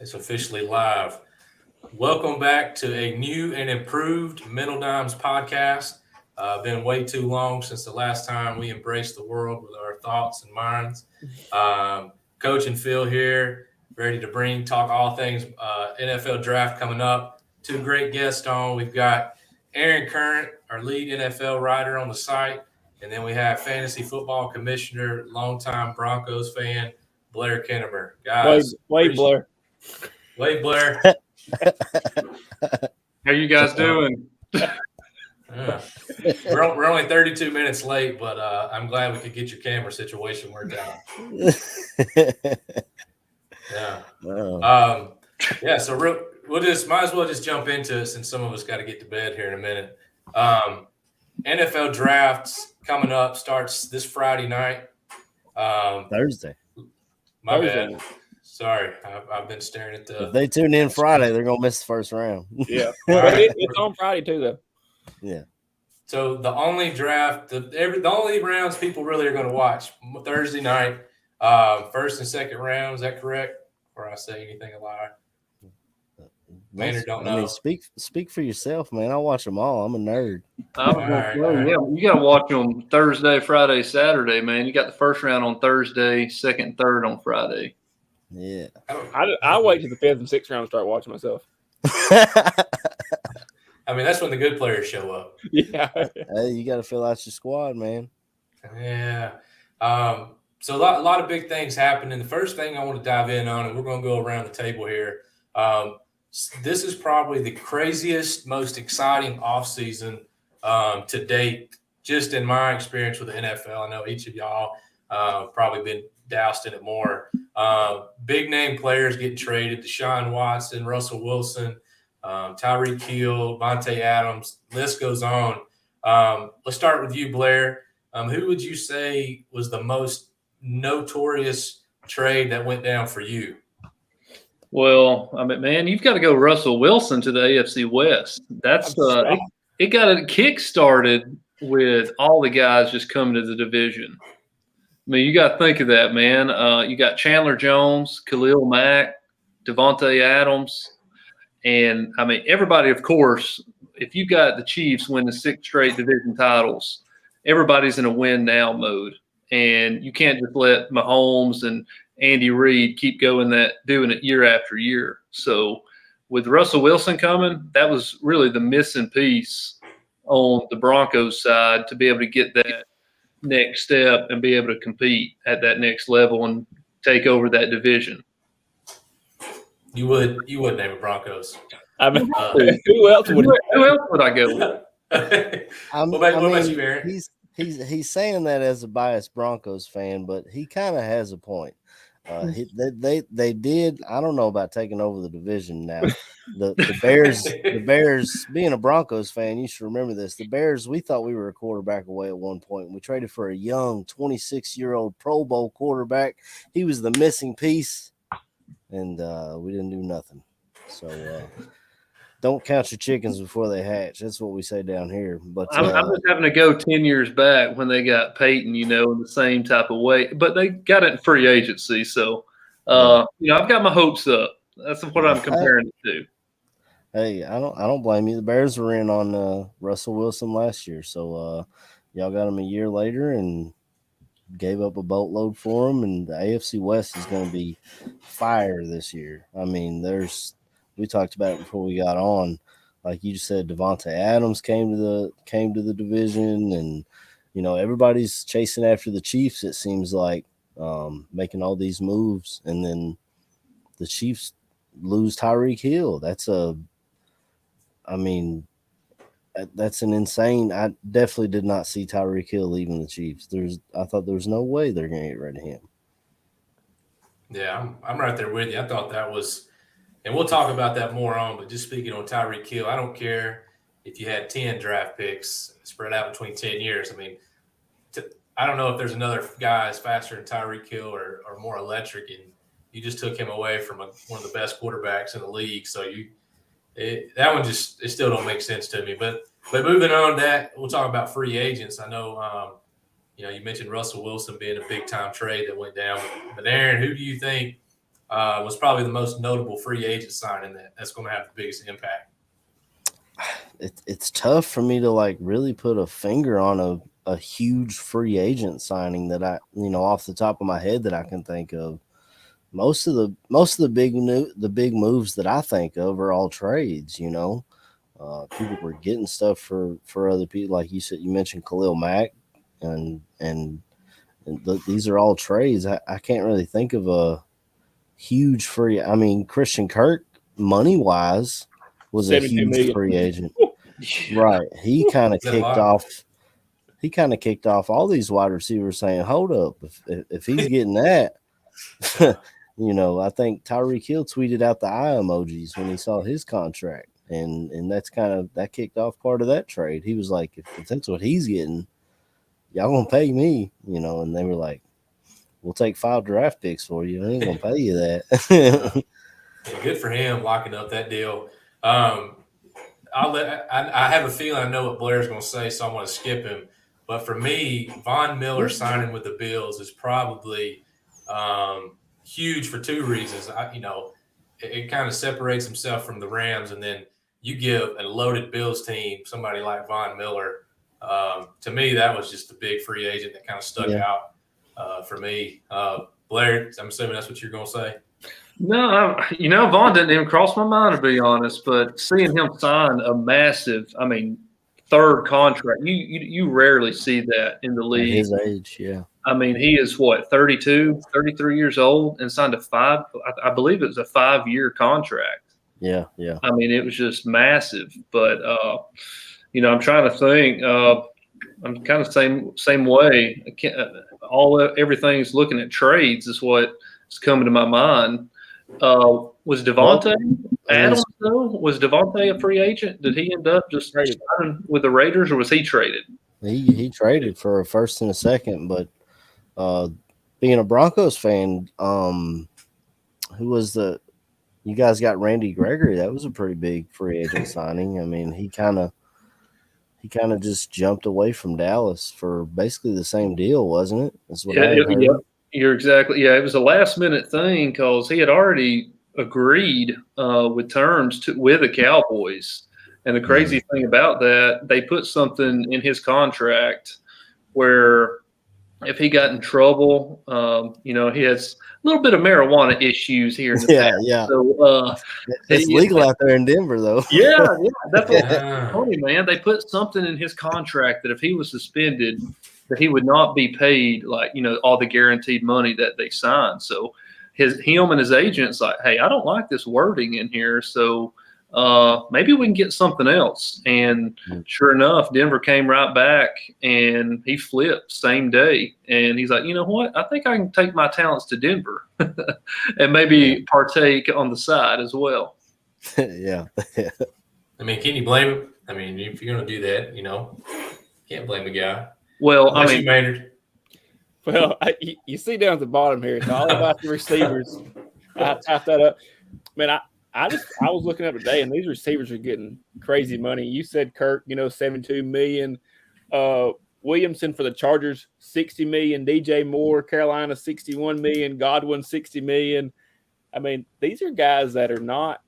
It's officially live. Welcome back to a new and improved Mental Dimes podcast. Been way too long since the last time we embraced the world with our thoughts and minds. Coach and Phil here, ready to talk all things NFL draft coming up. Two great guests on. We've got Aaron Current, our lead NFL writer on the site, and then we have fantasy football commissioner, longtime Broncos fan, Blair Kenimer. Guys, wait, Blair. Wait, Blair. How you guys doing? We're only 32 minutes late, but I'm glad we could get your camera situation worked out. Yeah. So we'll might as well just jump into it since some of us got to get to bed here in a minute. NFL drafts coming up, starts this Friday night. Thursday. My bad. Sorry, I've been staring at the. If they tune in Friday, they're gonna miss the first round. Yeah, it's on Friday too, though. Yeah. So the only draft, the only rounds people really are going to watch Thursday night, first and second round. Is that correct? Or I say anything a lie? Maynard don't know. I mean, speak for yourself, man. I watch them all. I'm a nerd. Yeah, you got to watch them Thursday, Friday, Saturday, man. You got the first round on Thursday, second and third on Friday. Yeah. I wait till the fifth and sixth round to start watching myself. I mean, that's when the good players show up. Yeah. Hey, you got to fill out your squad, man. Yeah. So a lot of big things happening. The first thing I want to dive in on, and we're going to go around the table here. This is probably the craziest, most exciting offseason to date, just in my experience with the NFL. I know each of y'all probably been doused in it more. Big name players getting traded: Deshaun Watson, Russell Wilson, Tyreek Hill, Vontae Adams. List goes on. Let's start with you, Blair. Who would you say was the most notorious trade that went down for you? Well, I mean, man, you've got to go Russell Wilson to the AFC West. That's it got a kick started with all the guys just coming to the division. I mean, you got to think of that, man. You got Chandler Jones, Khalil Mack, Devontae Adams, and I mean, everybody, of course, if you got the Chiefs winning 6 straight division titles, everybody's in a win now mode. And you can't just let Mahomes and Andy Reid keep doing it year after year. So with Russell Wilson coming, that was really the missing piece on the Broncos side to be able to get that next step and be able to compete at that next level and take over that division. You would name it Broncos. I mean, who else would I go with? What about you, Aaron? He's saying that as a biased Broncos fan, but he kind of has a point. They did. I don't know about taking over the division now. The Bears. Being a Broncos fan, you should remember this. The Bears. We thought we were a quarterback away at one point. We traded for a young 26-year-old Pro Bowl quarterback. He was the missing piece, and we didn't do nothing. So don't count your chickens before they hatch. That's what we say down here. But I'm just having to go 10 years back when they got Peyton, in the same type of way. But they got it in free agency. So, I've got my hopes up. That's what I'm comparing it to. Hey, I don't blame you. The Bears were in on Russell Wilson last year. So y'all got him a year later and gave up a boatload for him. And the AFC West is going to be fire this year. I mean, we talked about it before we got on. Like you just said, Devontae Adams came to the division, and everybody's chasing after the Chiefs. It seems like making all these moves, and then the Chiefs lose Tyreek Hill. That's an insane. I definitely did not see Tyreek Hill leaving the Chiefs. I thought there was no way they're going to get rid of him. Yeah, I'm right there with you. I thought that was. And we'll talk about that more on, but just speaking on Tyreek Hill, I don't care if you had 10 draft picks spread out between 10 years. I mean, I don't know if there's another guy as faster than Tyreek Hill or more electric, and you just took him away from one of the best quarterbacks in the league. So that one it still don't make sense to me. But moving on, we'll talk about free agents. I know, you mentioned Russell Wilson being a big time trade that went down. But Aaron, who do you think was probably the most notable free agent signing that's going to have the biggest impact. It's tough for me to like really put a finger on a huge free agent signing that I, off the top of my head that I can think of. Most of the big moves that I think of are all trades. People were getting stuff for other people, like you said. You mentioned Khalil Mack, and these are all trades. I can't really think of a huge free. I mean, Christian Kirk, money wise, was a huge free agent. Right. He kind of kicked off. He kind of kicked off all these wide receivers saying, "Hold up, if he's getting that." I think Tyreek Hill tweeted out the eye emojis when he saw his contract, and that kicked off part of that trade. He was like, if that's what he's getting, y'all gonna pay me, and they were like, we'll take 5 draft picks for you. I ain't gonna pay you that. Good for him locking up that deal. I have a feeling I know what Blair's gonna say, so I'm gonna skip him. But for me, Von Miller signing with the Bills is probably huge for 2 reasons. It kind of separates himself from the Rams, and then you give a loaded Bills team somebody like Von Miller. To me, that was just a big free agent that kind of stuck out for me. Blair, I'm assuming that's what you're going to say. No, Vaughn didn't even cross my mind, to be honest. But seeing him sign a massive, 3rd contract, you rarely see that in the league. At his age, yeah. He is 32, 33 years old and signed I believe it was a 5-year contract. Yeah, yeah. It was just massive. But, I'm trying to think. I'm kind of same way. Everything's looking at trades is what is coming to my mind. Was Devontae Adams though? Was Devontae a free agent? Did he end up just signing with the Raiders, or was he traded? He traded for a 1st and a 2nd, but being a Broncos fan, who was you guys got Randy Gregory? That was a pretty big free agent signing. He kind of just jumped away from Dallas for basically the same deal, wasn't it? That's what I heard. Yeah, you're exactly. Yeah, it was a last minute thing because he had already agreed with terms with the Cowboys. And the crazy thing about that, they put something in his contract where if he got in trouble, he has a little bit of marijuana issues here. Yeah. So, it's legal out there in Denver, though. Yeah, that's what's funny, man. They put something in his contract that if he was suspended, that he would not be paid all the guaranteed money that they signed. So him and his agent's like, hey, I don't like this wording in here, so maybe we can get something else. And sure enough, Denver came right back and he flipped same day. And he's like, you know what? I think I can take my talents to Denver and maybe partake on the side as well. Yeah. Can you blame him? If you're going to do that, can't blame the guy. Well, Maynard. Well, you see down at the bottom here, it's all about the receivers. I typed that up. I was looking up today, and these receivers are getting crazy money. You said Kirk, $72 million. Williamson for the Chargers, $60 million. DJ Moore, Carolina, $61 million. Godwin, $60 million. These are guys that are not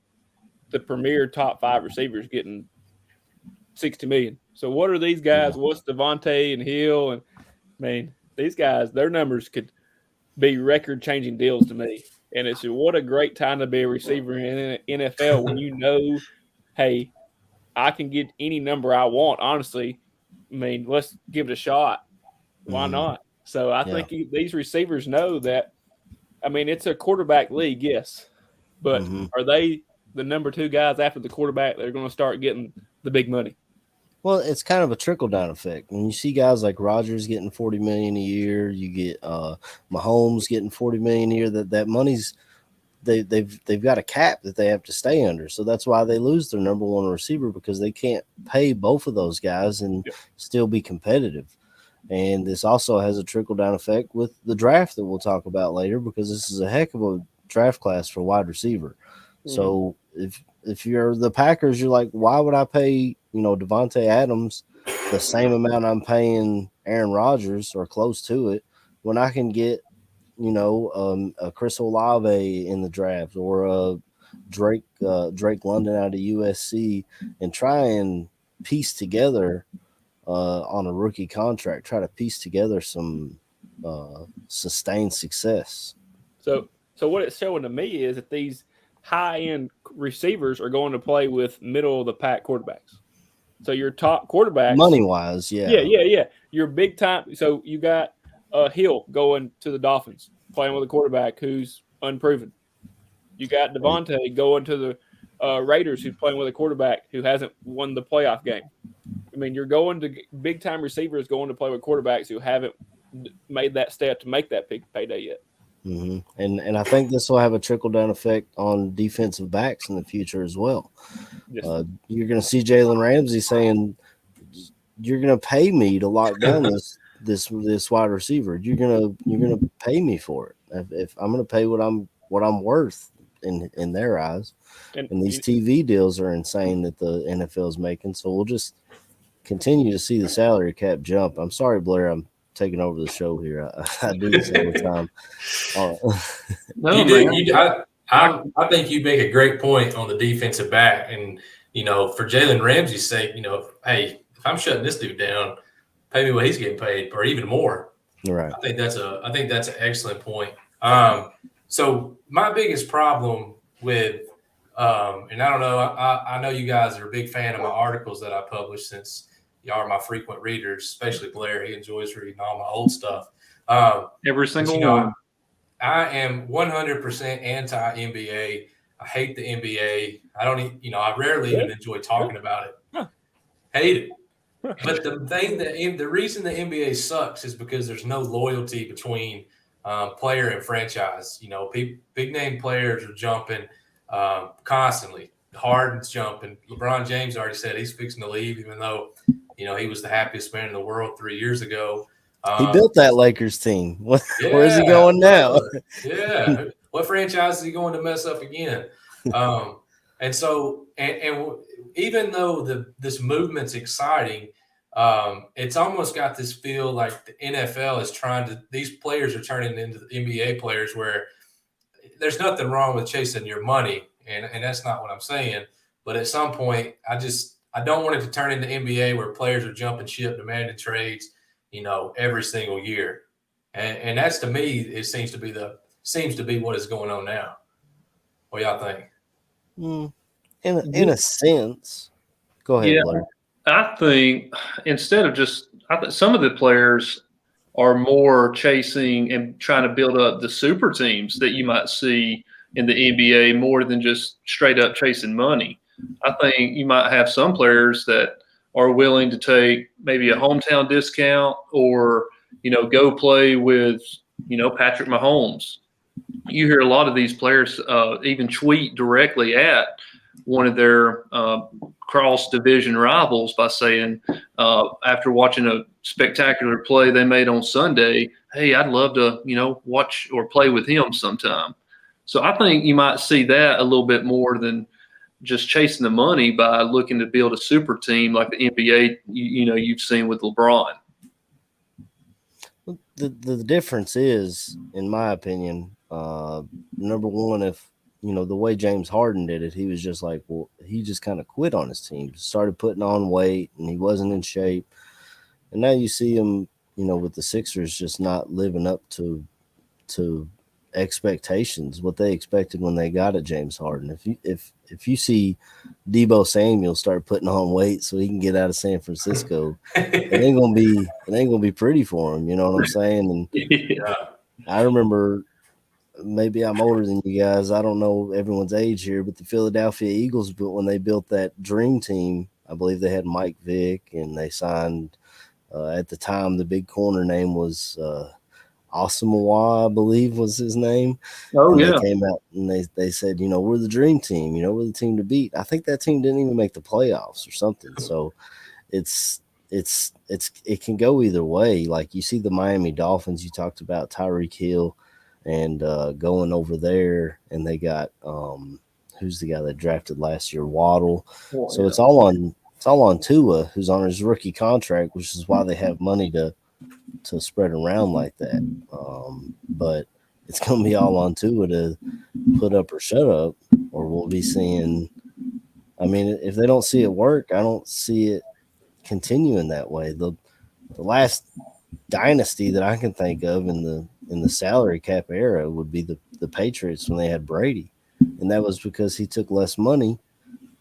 the premier top 5 receivers getting $60 million. So what are these guys? What's Devontae and Hill? And these guys, their numbers could be record-changing deals to me. And it's what a great time to be a receiver in the NFL when hey, I can get any number I want. Honestly, let's give it a shot. Why not? So I think these receivers know that. It's a quarterback league, yes, but are they the number 2 guys after the quarterback? They're going to start getting the big money. Well, it's kind of a trickle-down effect. When you see guys like Rodgers getting $40 million a year, you get Mahomes getting $40 million a year. That money's they've got a cap that they have to stay under. So that's why they lose their number 1 receiver, because they can't pay both of those guys and still be competitive. And this also has a trickle-down effect with the draft that we'll talk about later, because this is a heck of a draft class for wide receiver. So if you're the Packers, you're like, why would I pay Devontae Adams the same amount I'm paying Aaron Rodgers or close to it when I can get a Chris Olave in the draft or a Drake London out of USC and try and piece together on a rookie contract, try to piece together some sustained success. So what it's showing to me is that these high-end receivers are going to play with middle-of-the-pack quarterbacks. So your top quarterbacks, money-wise, yeah. Your big-time. So you got Hill going to the Dolphins, playing with a quarterback who's unproven. You got Devontae going to the Raiders, who's playing with a quarterback who hasn't won the playoff game. I mean, you're going to big-time receivers going to play with quarterbacks who haven't made that step to make that big payday yet. Mm-hmm. And I think this will have a trickle-down effect on defensive backs in the future as well. Yes. You're going to see Jalen Ramsey saying, "You're going to pay me to lock down this wide receiver. You're gonna pay me for it. If I'm going to pay what I'm worth in their eyes." And these TV deals are insane that the NFL is making. So we'll just continue to see the salary cap jump. I'm sorry, Blair, I'm taking over the show here. I do this all the time. No, you do. I think you make a great point on the defensive back, and for Jalen Ramsey's sake, hey, if I'm shutting this dude down, pay me what he's getting paid, or even more. Right. I think that's an excellent point. So my biggest problem with, and I don't know, I know you guys are a big fan of my articles that I publish since y'all are my frequent readers, especially Blair. He enjoys reading all my old stuff. Every single one. I am 100% anti-NBA. I hate the NBA. I rarely even enjoy talking about it. Hate it. But the reason the NBA sucks is because there's no loyalty between player and franchise. Big name players are jumping constantly. Harden's jumping. LeBron James already said he's fixing to leave, even though he was the happiest man in the world 3 years ago. He built that Lakers team. Where is he going now? Yeah. What franchise is he going to mess up again? And so, and even though this movement's exciting, it's almost got this feel like the NFL is these players are turning into the NBA players, where there's nothing wrong with chasing your money. And that's not what I'm saying. But at some point, I don't want it to turn into NBA where players are jumping ship, demanding trades, every single year. And that's, to me, it seems to be what is going on now. What y'all think? In a sense. Go ahead, Blair. I think some of the players are more chasing and trying to build up the super teams that you might see in the NBA more than just straight up chasing money. I think you might have some players that are willing to take maybe a hometown discount or, go play with, Patrick Mahomes. You hear a lot of these players even tweet directly at one of their cross division rivals by saying, after watching a spectacular play they made on Sunday, hey, I'd love to, watch or play with him sometime. So I think you might see that a little bit more than just chasing the money by looking to build a super team like the NBA, you've seen with LeBron. The difference is, in my opinion, number one, if the way James Harden did it, he was just like, he just kind of quit on his team, started putting on weight, and he wasn't in shape. And now you see him, with the Sixers, just not living up to expectations, what they expected when they got at James Harden. If you see Debo Samuel start putting on weight so he can get out of San Francisco, it ain't gonna be pretty for him. You know what I'm saying? And I remember, maybe I'm older than you guys, I don't know everyone's age here, but the Philadelphia Eagles, when they built that dream team, I believe they had Mike Vick, and they signed at the time the big corner name was Asamoah, I believe was his name. Oh, and yeah. They came out and they said, we're the dream team, we're the team to beat. I think that team didn't even make the playoffs or something. So it can go either way. Like, you see the Miami Dolphins, you talked about Tyreek Hill and going over there, and they got who's the guy that drafted last year, Waddle. So it's all on Tua, who's on his rookie contract, which is why they have money to spread around like that. But it's going to be all on Tua to put up or shut up, or we'll be seeing. I mean, if they don't see it work, I don't see it continuing that way. The last dynasty that I can think of in the salary cap era would be the Patriots when they had Brady, and that was because he took less money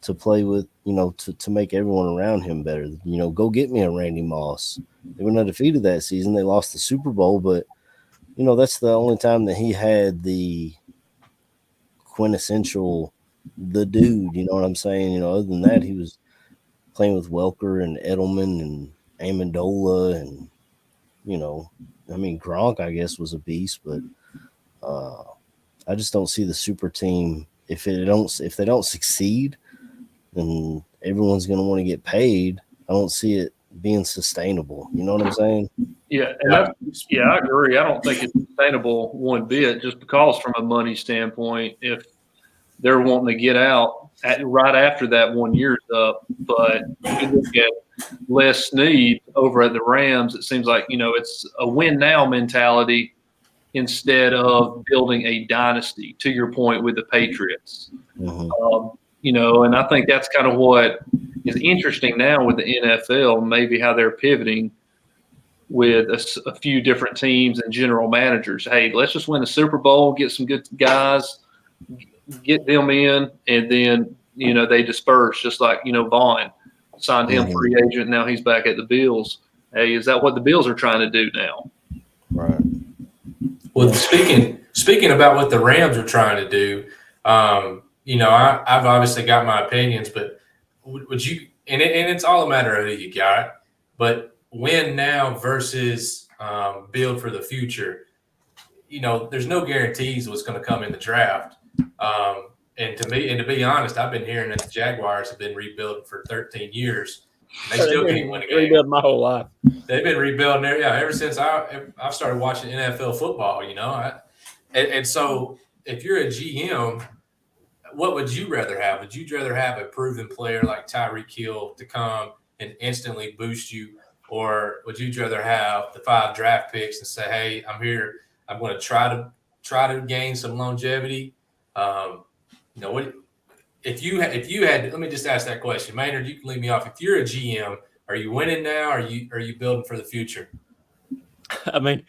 to play with, to make everyone around him better. Go get me a Randy Moss. They were undefeated that season. They lost the Super Bowl, but that's the only time that he had the quintessential the dude. You know what I'm saying? Other than that, he was playing with Welker and Edelman and Amendola, and Gronk, I guess, was a beast, but I just don't see the super team if they don't succeed, then everyone's going to want to get paid. I don't see it being sustainable. You know what I'm saying? Yeah, and I agree. I don't think it's sustainable one bit, just because from a money standpoint, if they're wanting to get out right after that 1 year's up. But you look at Les Snead over at the Rams, it seems like, it's a win now mentality instead of building a dynasty, to your point with the Patriots. Mm-hmm. And I think that's kind of what is interesting now with the NFL, maybe how they're pivoting with a few different teams and general managers. Hey, let's just win the Super Bowl, get some good guys, get them in, and then, they disperse, just like, Vaughn signed him free agent. Now he's back at the Bills. Hey, is that what the Bills are trying to do now? Right. Well, speaking about what the Rams are trying to do, I've obviously got my opinions, but would you, and it's all a matter of who you got, but win now versus build for the future. There's no guarantees what's going to come in the draft. And to be honest, I've been hearing that the Jaguars have been rebuilding for 13 years. They still can't win a game. Rebuild my whole life. They've been rebuilding ever since I've started watching NFL football. And so if you're a GM, what would you rather have? Would you rather have a proven player like Tyreek Hill to come and instantly boost you, or would you rather have the 5 draft picks and say, "Hey, I'm here. I'm going to try to gain some longevity"? What if you had? Let me just ask that question, Maynard. You can leave me off. If you're a GM, are you winning now? Or are you building for the future? I mean,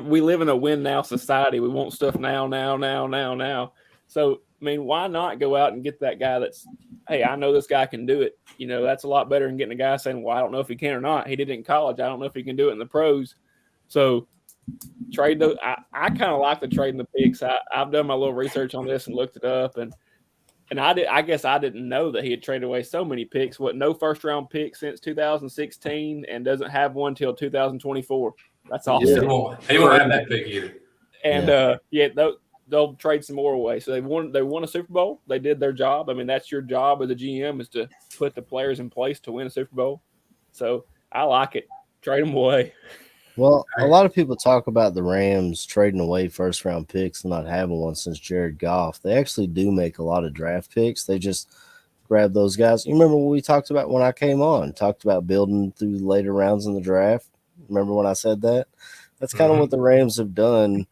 we live in a win now society. We want stuff now. So, I mean, why not go out and get that guy that's, hey, I know this guy can do it. That's a lot better than getting a guy saying, well, I don't know if he can or not. He did it in college. I don't know if he can do it in the pros. So trade those. I kind of like the trading the picks. I've done my little research on this and looked it up, and I guess I didn't know that he had traded away so many picks. No first round pick since 2016, and doesn't have one till 2024. That's awesome. He won't have that pick either. And they'll trade some more away. So they won a Super Bowl. They did their job. I mean, that's your job as a GM, is to put the players in place to win a Super Bowl. So I like it. Trade them away. Well, a lot of people talk about the Rams trading away first-round picks and not having one since Jared Goff. They actually do make a lot of draft picks. They just grab those guys. You remember what we talked about when I came on? Talked about building through the later rounds in the draft. Remember when I said that? That's kind of what the Rams have done.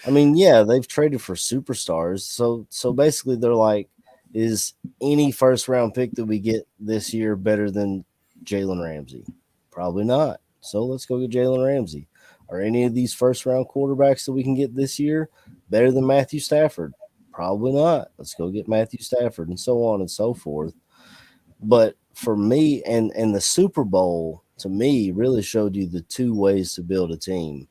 I mean, yeah, they've traded for superstars. So basically they're like, is any first-round pick that we get this year better than Jalen Ramsey? Probably not. So let's go get Jalen Ramsey. Are any of these first-round quarterbacks that we can get this year better than Matthew Stafford? Probably not. Let's go get Matthew Stafford, and so on and so forth. But for me, and the Super Bowl, to me, really showed you the 2 ways to build a team.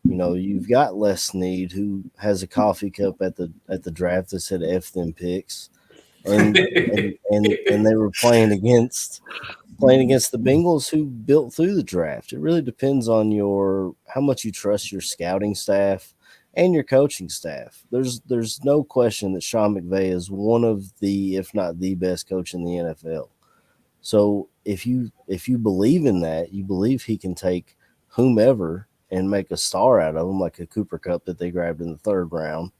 You've got Les Snead, who has a coffee cup at the draft that said "F them picks," and they were playing against the Bengals, who built through the draft. It really depends on how much you trust your scouting staff and your coaching staff. There's no question that Sean McVay is one of the, if not the best coach in the NFL. So if you believe in that, you believe he can take whomever and make a star out of them, like a Cooper Kupp that they grabbed in the 3rd round,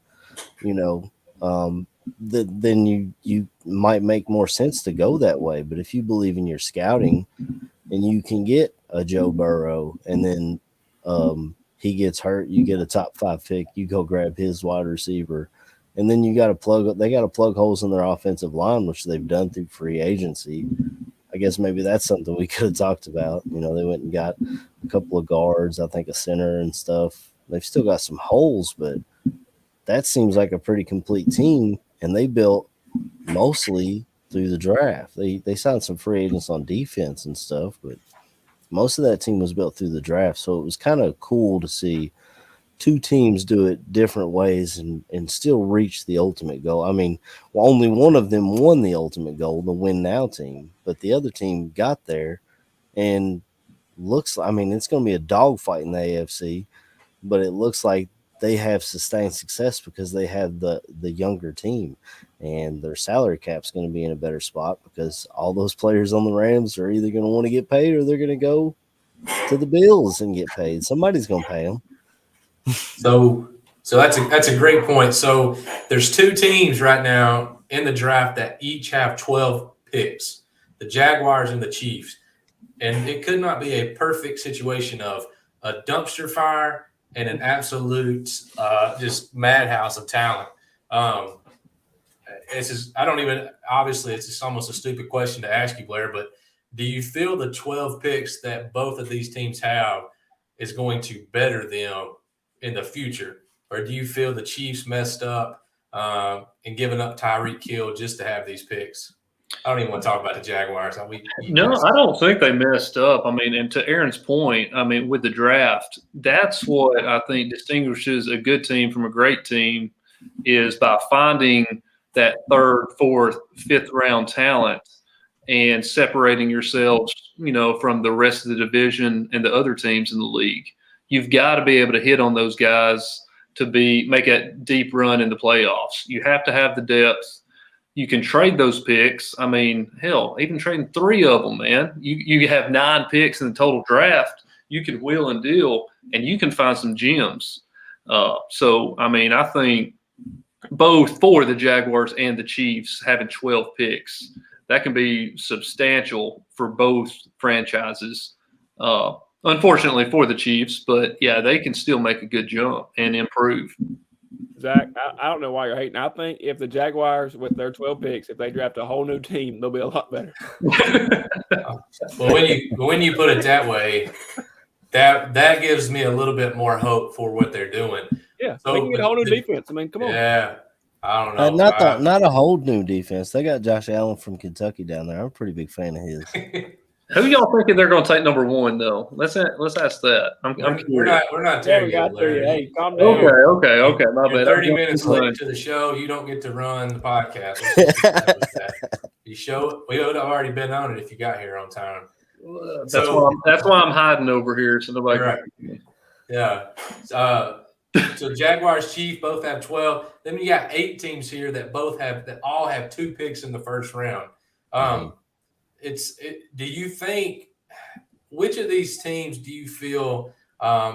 then you might make more sense to go that way. But if you believe in your scouting and you can get a Joe Burrow and then he gets hurt, you get a top 5 pick, you go grab his wide receiver, and then they got to plug holes in their offensive line, which they've done through free agency. I guess maybe that's something we could have talked about. They went and got a couple of guards, I think a center and stuff. They've still got some holes, but that seems like a pretty complete team, and they built mostly through the draft. They signed some free agents on defense and stuff, but most of that team was built through the draft. So it was kind of cool to see two teams do it different ways and still reach the ultimate goal. I mean, only one of them won the ultimate goal, the win now team, but the other team got there and it's going to be a dogfight in the AFC, but it looks like they have sustained success because they have the younger team, and their salary cap's going to be in a better spot because all those players on the Rams are either going to want to get paid or they're going to go to the Bills and get paid. Somebody's going to pay them. So that's a great point. So there's two teams right now in the draft that each have 12 picks, the Jaguars and the Chiefs. And it could not be a perfect situation of a dumpster fire and an absolute just madhouse of talent. It's just almost a stupid question to ask you, Blair, but do you feel the 12 picks that both of these teams have is going to better them in the future? Or do you feel the Chiefs messed up and giving up Tyreek Hill just to have these picks? I don't even want to talk about the Jaguars. No, I don't think they messed up. I mean, and to Aaron's point, I mean, with the draft, that's what I think distinguishes a good team from a great team is by finding that third, fourth, fifth round talent and separating yourselves, from the rest of the division and the other teams in the league. You've got to be able to hit on those guys to make a deep run in the playoffs. You have to have the depth. You can trade those picks. I mean, hell, even trading 3 of them, man. You have 9 picks in the total draft. You can wheel and deal, and you can find some gems. So, I mean, I think both for the Jaguars and the Chiefs having 12 picks, that can be substantial for both franchises. Unfortunately for the Chiefs, but, yeah, they can still make a good jump and improve. Zach, I don't know why you're hating. I think if the Jaguars, with their 12 picks, if they draft a whole new team, they'll be a lot better. Well, when you put it that way, that gives me a little bit more hope for what they're doing. Yeah, so, they can get a whole new defense. I mean, come on. Yeah, I don't know. Not a whole new defense. They got Josh Allen from Kentucky down there. I'm a pretty big fan of his. Who y'all thinking they're going to take number 1 though? Let's ask that. I'm curious. We're not there yet. Hey, calm down. Okay. My bad. 30 minutes late to the show. You don't get to run the podcast. We would have already been on it if you got here on time. That's why I'm hiding over here so nobody. Right. Yeah. So Jaguars, Chiefs both have 12. Then you got 8 teams here that all have 2 picks in the first round. Do you think which of these teams do you feel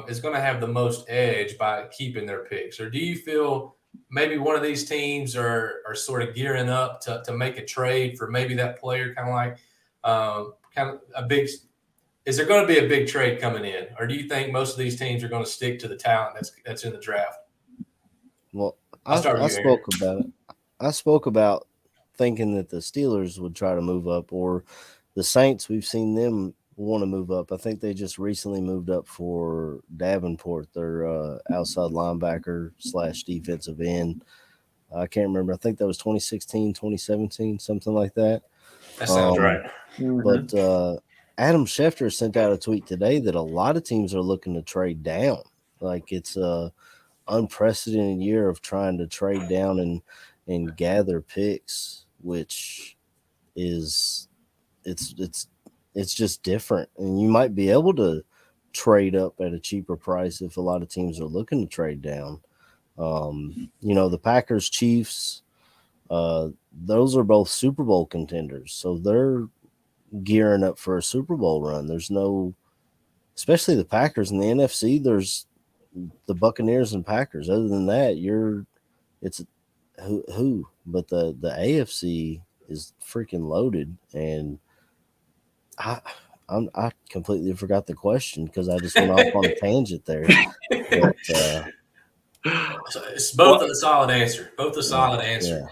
is going to have the most edge by keeping their picks? Or do you feel maybe one of these teams are sort of gearing up to make a trade for maybe that player, kind of a big – is there going to be a big trade coming in? Or do you think most of these teams are going to stick to the talent that's in the draft? Well, I spoke about thinking that the Steelers would try to move up, or the Saints, we've seen them want to move up. I think they just recently moved up for Davenport, their outside linebacker / defensive end. I can't remember. I think that was 2016, 2017, something like that. That sounds right. But Adam Schefter sent out a tweet today that a lot of teams are looking to trade down. Like, it's a unprecedented year of trying to trade down and gather picks, which is it's just different. And you might be able to trade up at a cheaper price if a lot of teams are looking to trade down. The Packers, Chiefs, those are both Super Bowl contenders, so they're gearing up for a Super Bowl run. There's no, especially the Packers in the NFC, there's the Buccaneers and Packers. Other than that, it's who? But the AFC is freaking loaded, and I completely forgot the question because I just went off on a tangent there. But It's both a solid answer. Both a solid yeah. answer.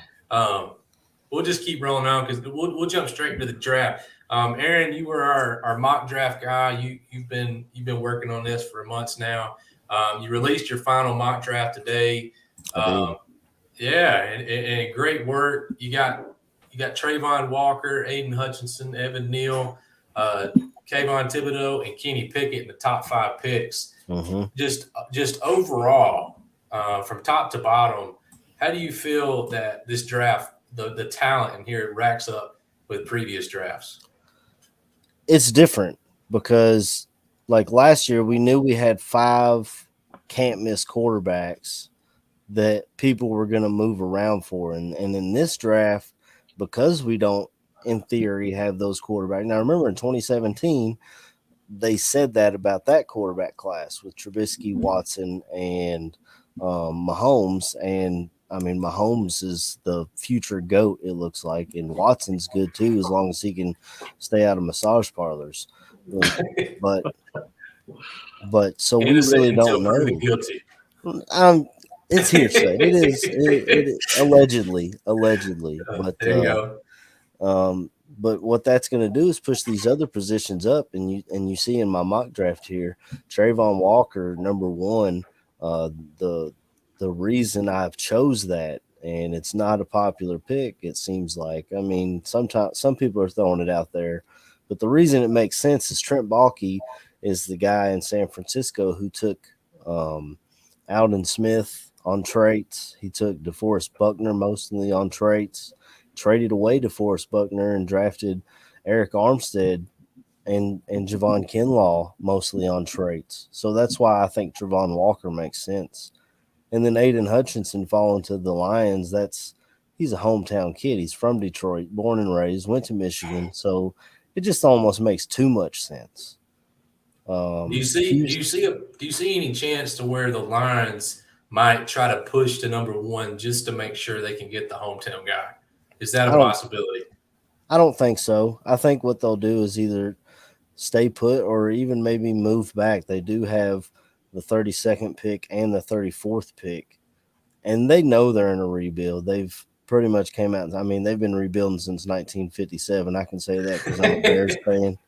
We'll just keep rolling on because we'll jump straight into the draft. Aaron, you were our mock draft guy. You've been working on this for months now. You released your final mock draft today. Yeah, and great work. You got Trayvon Walker, Aiden Hutchinson, Evan Neal, Kayvon Thibodeau, and Kenny Pickett in the top 5 picks. Mm-hmm. Just overall, from top to bottom, how do you feel that this draft, the talent in here, racks up with previous drafts? It's different because, like last year, we knew we had 5 can't miss quarterbacks that people were going to move around for. And in this draft, because we don't, in theory, have those quarterbacks. Now, remember in 2017, they said that about that quarterback class with Trubisky, Watson, and Mahomes. And I mean, Mahomes is the future GOAT, it looks like. And Watson's good too, as long as he can stay out of massage parlors. But so we really don't know. Guilty. It's hearsay. It is allegedly. But there you go. But what that's going to do is push these other positions up, and you see in my mock draft here, Trayvon Walker, number 1. The reason I've chose that, and it's not a popular pick, it seems like. I mean, sometimes some people are throwing it out there, but the reason it makes sense is Trent Baalke is the guy in San Francisco who took Alden Smith on traits. He took DeForest Buckner mostly on traits, traded away DeForest Buckner and drafted Eric Armstead and Javon Kinlaw mostly on traits. So that's why I think Trayvon Walker makes sense. And then Aiden Hutchinson falling to the Lions, he's a hometown kid. He's from Detroit, born and raised, went to Michigan. So it just almost makes too much sense. Do you see any chance to where the Lions might try to push to number 1 just to make sure they can get the hometown guy? Is that a possibility? I don't think so. I think what they'll do is either stay put or even maybe move back. They do have the 32nd pick and the 34th pick, and they know they're in a rebuild. They've pretty much came out. I mean, they've been rebuilding since 1957. I can say that because I'm a Bears fan.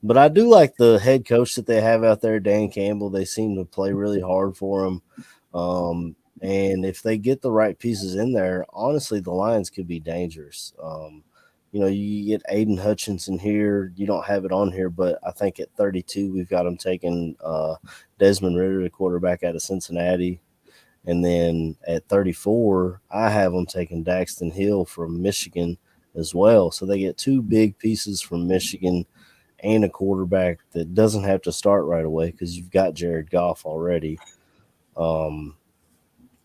But I do like the head coach that they have out there, Dan Campbell. They seem to play really hard for him. And if they get the right pieces in there, honestly, the Lions could be dangerous. You get Aiden Hutchinson here. You don't have it on here, but I think at 32, we've got them taking Desmond Ridder, the quarterback out of Cincinnati. And then at 34, I have them taking Daxton Hill from Michigan as well. So they get 2 big pieces from Michigan and a quarterback that doesn't have to start right away because you've got Jared Goff already.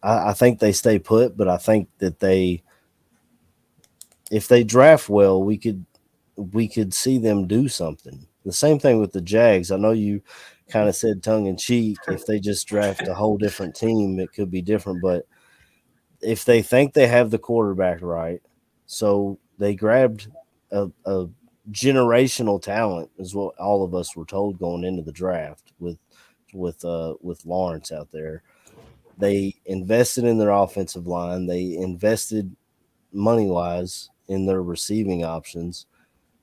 I think they stay put, but I think that if they draft well, we could see them do something. The same thing with the Jags. I know you kind of said tongue in cheek, if they just draft a whole different team, it could be different. But if they think they have the quarterback right, so they grabbed a generational talent, is what all of us were told going into the draft with Lawrence out there. They invested in their offensive line. They invested money-wise in their receiving options.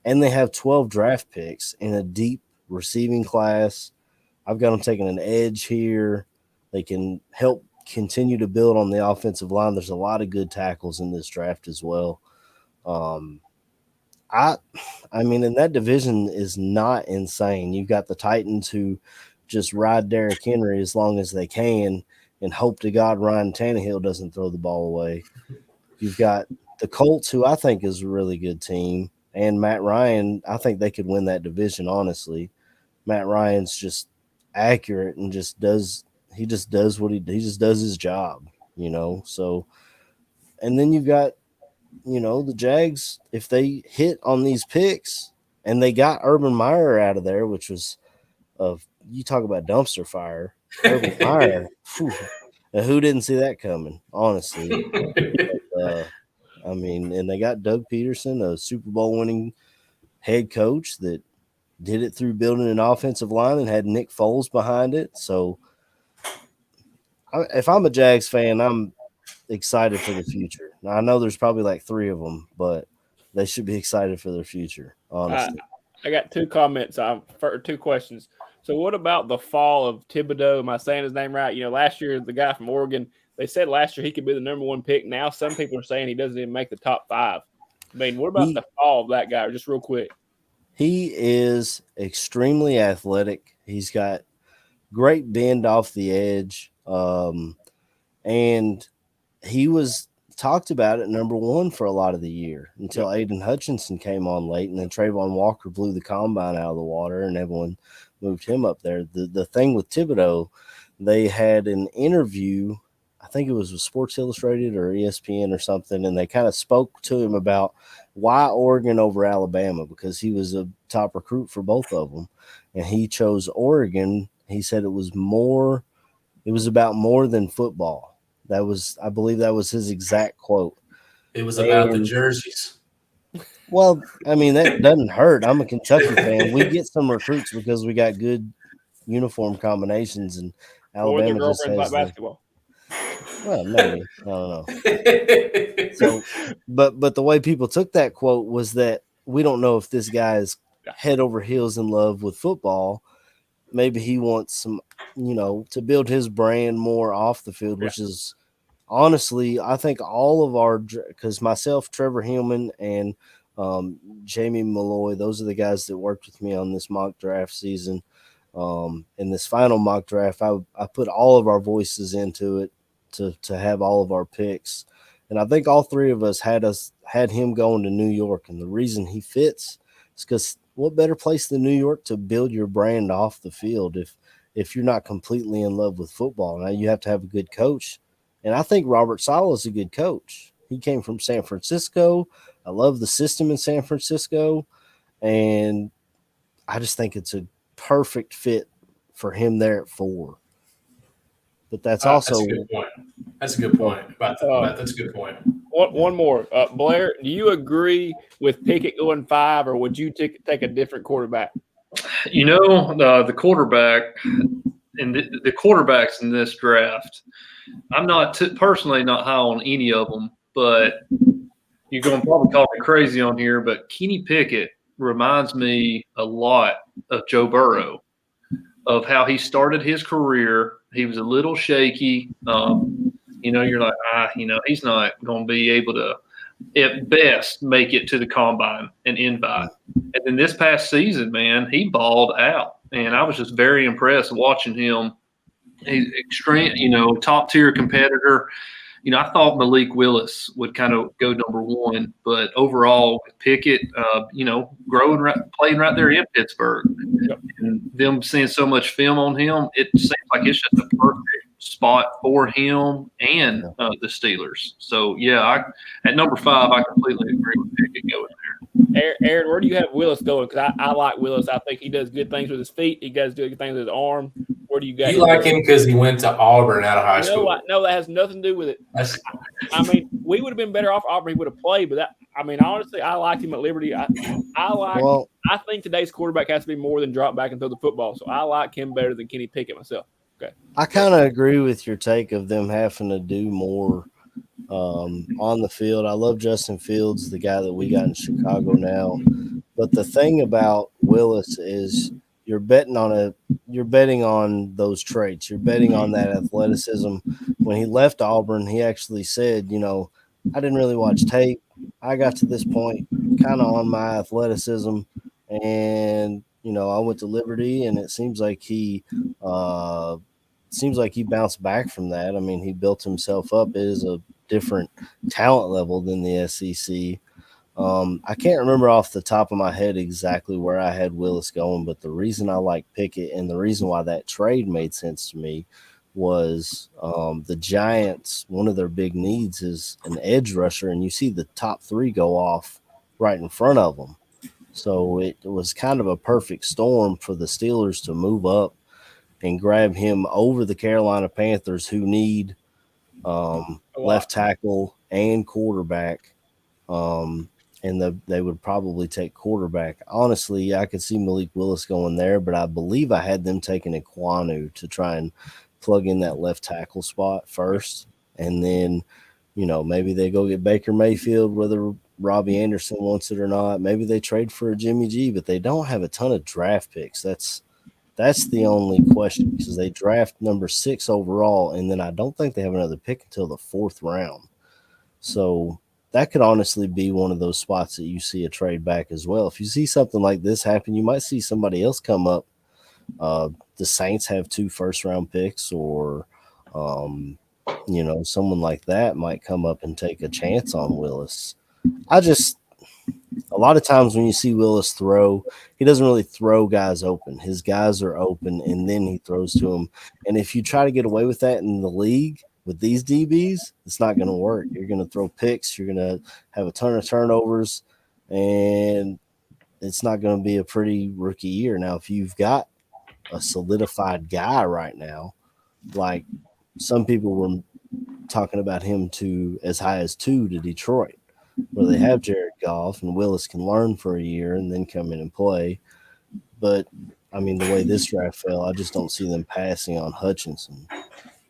And they have 12 draft picks in a deep receiving class. I've got them taking an edge here. They can help continue to build on the offensive line. There's a lot of good tackles in this draft as well. I mean, and that division is not insane. You've got the Titans who just ride Derrick Henry as long as they can and hope to God Ryan Tannehill doesn't throw the ball away. You've got the Colts, who I think is a really good team, and Matt Ryan. I think they could win that division, honestly. Matt Ryan's just accurate and just does what he just does his job, So, and then you've got, the Jags, if they hit on these picks, and they got Urban Meyer out of there, which was you talk about dumpster fire. Urban Meyer, and who didn't see that coming, honestly? I mean, and they got Doug Peterson, a Super Bowl winning head coach that did it through building an offensive line and had Nick Foles behind it. So if I'm a Jags fan, I'm excited for the future. Now, I know there's probably like 3 of them, but they should be excited for their future, honestly. I got 2 comments. For 2 questions. So what about the fall of Thibodeau? Am I saying his name right? Last year, the guy from Oregon, they said last year he could be the number 1 pick. Now some people are saying he doesn't even make the top 5. I mean, what about the fall of that guy? Just real quick. He is extremely athletic. He's got great bend off the edge. And he was talked about at number 1 for a lot of the year until Aiden Hutchinson came on late, and then Trayvon Walker blew the combine out of the water and everyone moved him up there. The thing with Thibodeau, they had an interview, I think it was with Sports Illustrated or ESPN or something, and they kind of spoke to him about why Oregon over Alabama, because he was a top recruit for both of them, and he chose Oregon. He said it was about more than football. I believe that was his exact quote. It was about the jerseys. Well, I mean, that doesn't hurt. I'm a Kentucky fan. We get some recruits because we got good uniform combinations, and Alabama just has like basketball. Well, maybe. I don't know. So, but the way people took that quote was that we don't know if this guy is head over heels in love with football. Maybe he wants some, to build his brand more off the field, which is honestly, I think all of our, because myself, Trevor Hillman, and Jamie Malloy, those are the guys that worked with me on this mock draft season. In this final mock draft, I put all of our voices into it to have all of our picks. And I think all 3 of us had him going to New York. And the reason he fits is because what better place than New York to build your brand off the field if you're not completely in love with football? Now you have to have a good coach. And I think Robert Saleh is a good coach. He came from San Francisco. I love the system in San Francisco. And I just think it's a perfect fit for him there at 4. But that's also that's a good point. That's a good point. That's a good point. One more. Blair, do you agree with Pickett going 5, or would you take a different quarterback? The quarterback and the quarterbacks in this draft, I'm not personally not high on any of them, but you're going to probably call me crazy on here, but Kenny Pickett reminds me a lot of Joe Burrow, of how he started his career. He was a little shaky. You're like, he's not going to be able to, at best, make it to the combine and invite. And then this past season, man, he balled out. And I was just very impressed watching him. He's extreme, top tier competitor. I thought Malik Willis would kind of go number 1, but overall, Pickett, playing right there in Pittsburgh, and them seeing so much film on him, it seems like it's just a perfect spot for him and the Steelers. So, at number 5, I completely agree with Pickett going there. Aaron, where do you have Willis going? Because I like Willis. I think he does good things with his feet. He does good things with his arm. Where do you got? You like him because he went to Auburn out of high school. No, that has nothing to do with it. I mean, we would have been better off Auburn. He would have played, but honestly, I like him at Liberty. I think today's quarterback has to be more than drop back and throw the football. So I like him better than Kenny Pickett myself. Okay. I kind of agree with your take of them having to do more on the field. I love Justin Fields, the guy that we got in Chicago now. But the thing about Willis is you're betting on those traits. You're betting on that athleticism. When he left Auburn, he actually said, I didn't really watch tape. I got to this point kind of on my athleticism, and I went to Liberty, and it seems like he bounced back from that. I mean, he built himself up as a different talent level than the SEC. I can't remember off the top of my head exactly where I had Willis going, but the reason I like Pickett and the reason why that trade made sense to me was the Giants, one of their big needs is an edge rusher, and you see the top 3 go off right in front of them. So it was kind of a perfect storm for the Steelers to move up and grab him over the Carolina Panthers, who need left tackle and quarterback. And they would probably take quarterback. Honestly, I could see Malik Willis going there, but I believe I had them taking Iquanu to try and plug in that left tackle spot first. And then, maybe they go get Baker Mayfield, whether Robbie Anderson wants it or not. Maybe they trade for a Jimmy G, but they don't have a ton of draft picks. That's the only question, because they draft number 6 overall, and then I don't think they have another pick until the 4th round. So that could honestly be one of those spots that you see a trade back as well. If you see something like this happen, you might see somebody else come up. The Saints have 2 first-round picks, or someone like that might come up and take a chance on Willis. A lot of times when you see Willis throw, he doesn't really throw guys open. His guys are open, and then he throws to them. And if you try to get away with that in the league with these DBs, it's not going to work. You're going to throw picks. You're going to have a ton of turnovers, and it's not going to be a pretty rookie year. Now, if you've got a solidified guy right now, like some people were talking about him to as high as 2 to Detroit, where they have Jared Goff and Willis can learn for a year and then come in and play. But, I mean, the way this draft fell, I just don't see them passing on Hutchinson.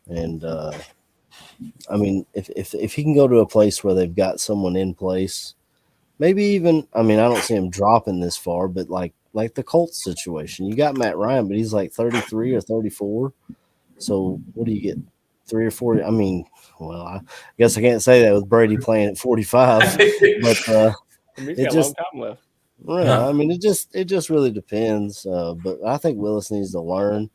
And, I mean, if he can go to a place where they've got someone in place, maybe even – I mean, I don't see him dropping this far, but like the Colts situation. You got Matt Ryan, but he's like 33 or 34. So what do you get, 3 or 4? I mean, well, I guess I can't say that with Brady playing at 45. But He's got it a just long time left. yeah, I mean, it just really depends. But I think Willis needs to learn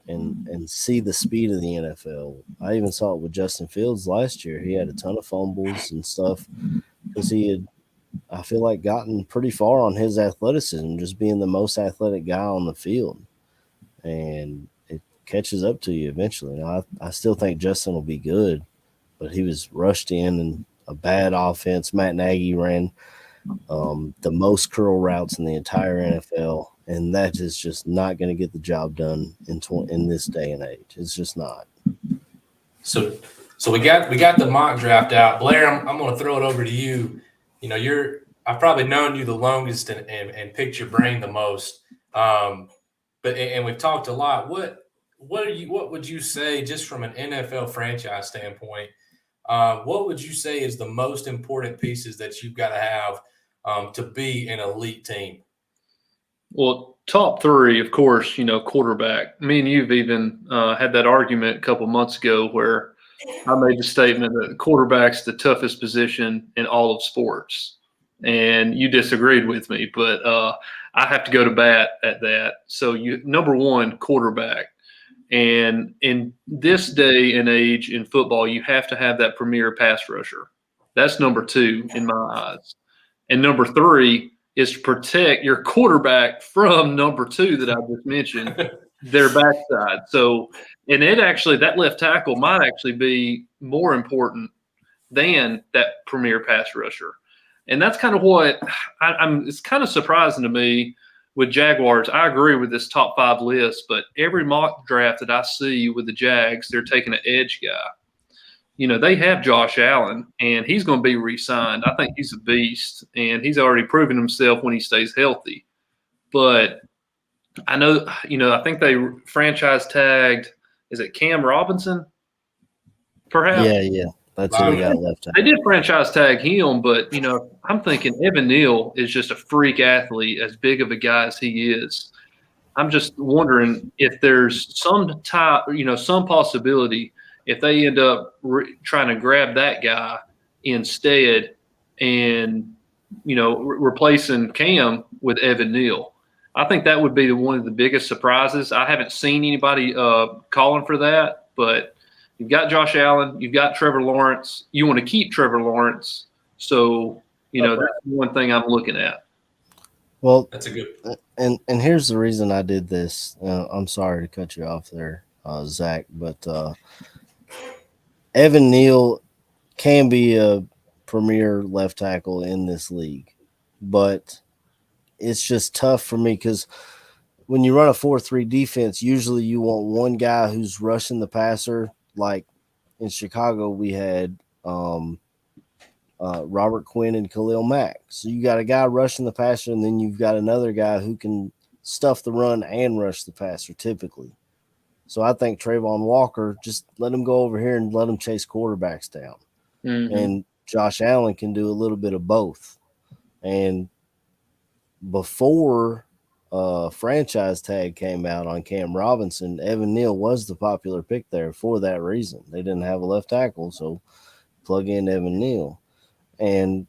and see the speed of the NFL. I even saw it with Justin Fields last year. He had a ton of fumbles and stuff because he had, I feel like, gotten pretty far on his athleticism, just being the most athletic guy on the field. And it catches up to you eventually. Now, I still think Justin will be good, but he was rushed in and a bad offense. Matt Nagy ran the most curl routes in the entire NFL, and that is just not going to get the job done in this day and age. It's just not. So we got the mock draft out. Blair, I'm going to throw it over to you. I've probably known you the longest and picked your brain the most. But we've talked a lot. What would you say, just from an NFL franchise standpoint, what would you say is the most important pieces that you've got to have to be an elite team? Well, top 3, of course, quarterback. Me and you've even had that argument a couple months ago where I made the statement that quarterback's the toughest position in all of sports. And you disagreed with me, but I have to go to bat at that. So number 1, quarterback. And in this day and age in football, you have to have that premier pass rusher. That's number 2 in my eyes. And number 3 is to protect your quarterback from number 2 that I just mentioned, their backside. So, and that left tackle might actually be more important than that premier pass rusher. And that's kind of what it's kind of surprising to me with Jaguars. I agree with this top 5 list, but every mock draft that I see with the Jags, they're taking an edge guy. They have Josh Allen, and he's going to be re-signed. I think he's a beast, and he's already proven himself when he stays healthy. But I know, I think they franchise tagged, is it Cam Robinson? Perhaps? Yeah. That's who we got left out. They did franchise tag him, but, I'm thinking Evan Neal is just a freak athlete, as big of a guy as he is. I'm just wondering if there's some possibility if they end up trying to grab that guy instead and, replacing Cam with Evan Neal. I think that would be one of the biggest surprises. I haven't seen anybody calling for that, but you've got Josh Allen, you've got Trevor Lawrence. You want to keep Trevor Lawrence. So, that's one thing I'm looking at. Well, that's a good. And here's the reason I did this. I'm sorry to cut you off there, Zach, but Evan Neal can be a premier left tackle in this league, but it's just tough for me because when you run a 4-3 defense, usually you want one guy who's rushing the passer. Like in Chicago, we had Robert Quinn and Khalil Mack. So you got a guy rushing the passer, and then you've got another guy who can stuff the run and rush the passer typically. So I think Trayvon Walker, just let him go over here and let him chase quarterbacks down. Mm-hmm. And Josh Allen can do a little bit of both. And before franchise tag came out on Cam Robinson, Evan Neal was the popular pick there for that reason. They didn't have a left tackle, so plug in Evan Neal. And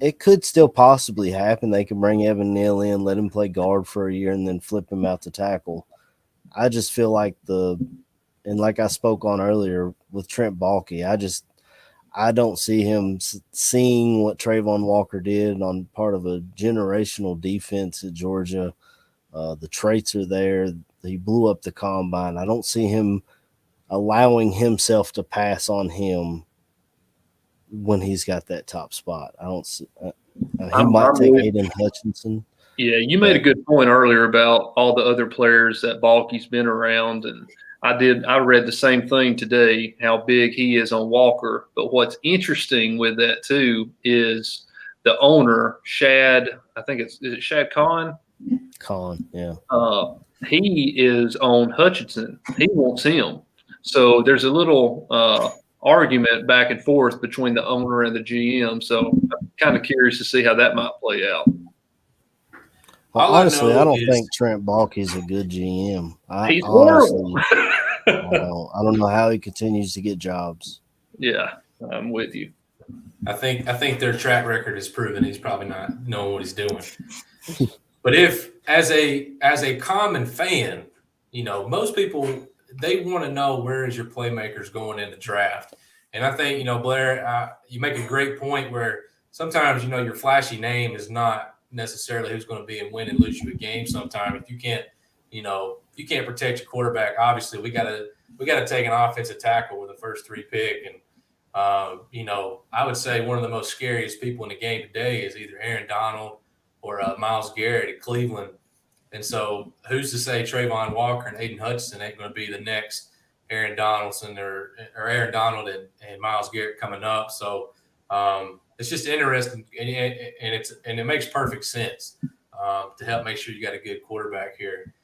it could still possibly happen. They could bring Evan Neal in, let him play guard for a year, and then flip him out to tackle. I just feel like and like I spoke on earlier with Trent Baalke, I don't see him seeing what Trayvon Walker did on part of a generational defense at Georgia. The traits are there. He blew up the combine. I don't see him allowing himself to pass on him when he's got that top spot. I don't see. He might take Aiden Hutchinson. Yeah, you made a good point earlier about all the other players that Baalke's been around, and I read the same thing today, how big he is on Walker. But what's interesting with that too is the owner, Shad. I think is it Shad Khan? Khan, yeah. He is on Hutchinson. He wants him. So there's a little argument back and forth between the owner and the GM. So I'm kind of curious to see how that might play out. Honestly, I don't think Trent Baalke's a good GM. He's horrible. I don't know how he continues to get jobs. Yeah, I'm with you. I think their track record has proven he's probably not knowing what he's doing. But if as a common fan, most people, they want to know where is your playmakers going in the draft. And I think, Blair, you make a great point where sometimes, your flashy name is not necessarily who's going to be and win and lose you a game sometime. If you can't, you can't protect your quarterback, obviously we got to take an offensive tackle with the first 3 pick. And, I would say one of the most scariest people in the game today is either Aaron Donald or Myles Garrett at Cleveland. And so who's to say Trayvon Walker and Aiden Hutchinson ain't going to be the next Aaron Donaldson or Aaron Donald and Myles Garrett coming up. So it's just interesting, and it makes perfect sense to help make sure you got a good quarterback here.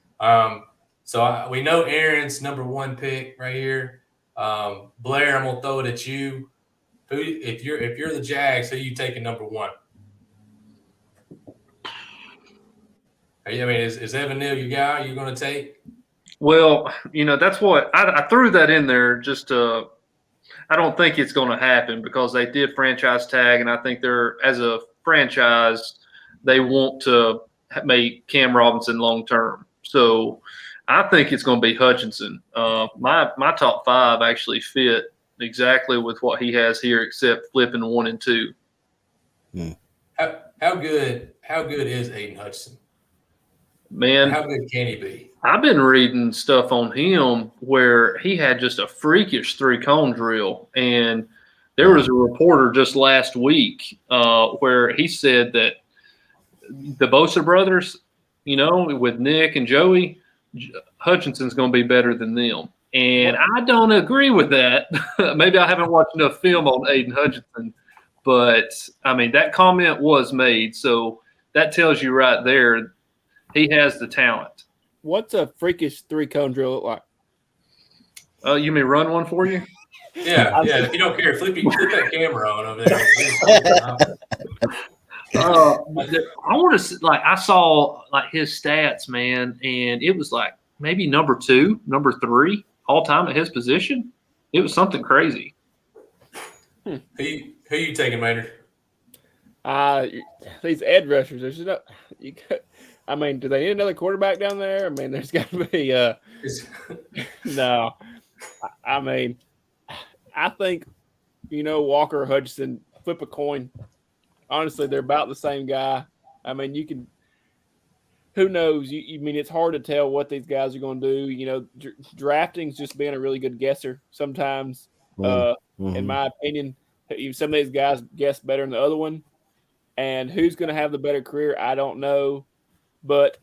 So we know Aaron's number 1 pick right here. Blair, I'm gonna throw it at you. Who, if you're the Jags, who you taking number 1? Is Evan Neal your guy you're going to take? Well, that's what I threw that in there just to – I don't think it's going to happen because they did franchise tag, and I think they're – as a franchise, they want to make Cam Robinson long-term. So I think it's going to be Hutchinson. My top 5 actually fit exactly with what he has here except flipping 1 and 2. How good is Aiden Hutchinson? Man, how good can he be? I've been reading stuff on him where he had just a freakish 3-cone drill. And there was a reporter just last week where he said that the Bosa brothers, with Nick and Joey, Hutchinson's going to be better than them. And I don't agree with that. Maybe I haven't watched enough film on Aiden Hutchinson. But, that comment was made. So that tells you right there he has the talent. What's a freakish 3-cone drill look like? You may run one for you? Yeah. If you don't care, flip that camera on over there. I want to I saw his stats, man, and it was maybe number 2, number 3 all time at his position. It was something crazy. Who you taking, Maynard? These edge rushers. There's do they need another quarterback down there? There's got to be no. I think Walker or Hutchinson, flip a coin. Honestly, they're about the same guy. You can. Who knows? It's hard to tell what these guys are going to do. Drafting's just being a really good guesser sometimes. In my opinion, some of these guys guess better than the other one. And who's going to have the better career, I don't know. But